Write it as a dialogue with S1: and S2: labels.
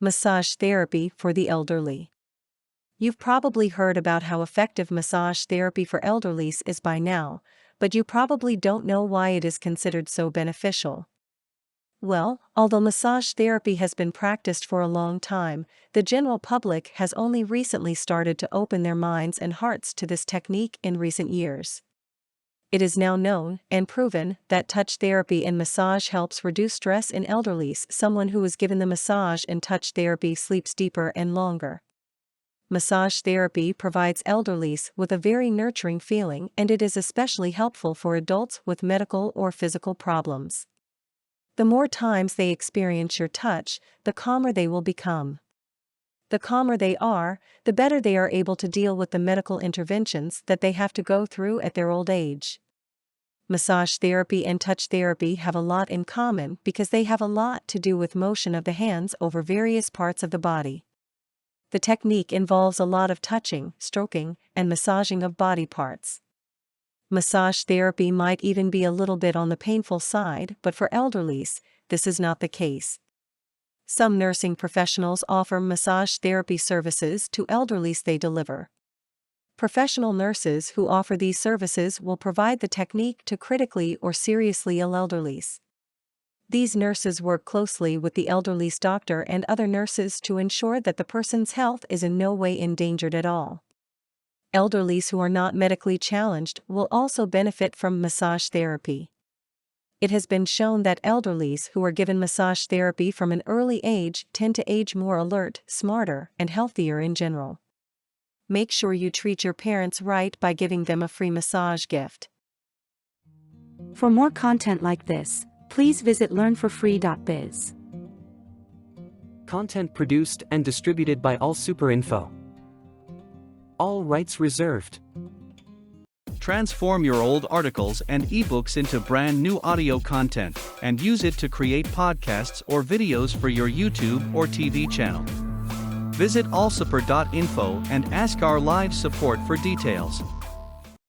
S1: Massage therapy for the elderly. You've probably heard about how effective massage therapy for elderlies is by now, but you probably don't know why it is considered so beneficial. Well, although massage therapy has been practiced for a long time, the general public has only recently started to open their minds and hearts to this technique in recent years. It is now known and proven that touch therapy and massage helps reduce stress in elderlies. Someone who is given the massage and touch therapy sleeps deeper and longer. Massage therapy provides elderlies with a very nurturing feeling, and it is especially helpful for adults with medical or physical problems. The more times they experience your touch, the calmer they will become. The calmer they are, the better they are able to deal with the medical interventions that they have to go through at their old age. Massage therapy and touch therapy have a lot in common because they have a lot to do with motion of the hands over various parts of the body. The technique involves a lot of touching, stroking, and massaging of body parts. Massage therapy might even be a little bit on the painful side, but for elderlies, this is not the case. Some nursing professionals offer massage therapy services to elderlies they deliver. Professional nurses who offer these services will provide the technique to critically or seriously ill elderlies. These nurses work closely with the elderly's doctor and other nurses to ensure that the person's health is in no way endangered at all. Elderlies who are not medically challenged will also benefit from massage therapy. It has been shown that elderlies who are given massage therapy from an early age tend to age more alert, smarter, and healthier in general. Make sure you treat your parents right by giving them a free massage gift.
S2: For more content like this, please visit learnforfree.biz.
S3: Content produced and distributed by AllSuperInfo. All rights reserved.
S4: Transform your old articles and ebooks into brand new audio content and use it to create podcasts or videos for your YouTube or TV channel. Visit allsuper.info and ask our live support for details.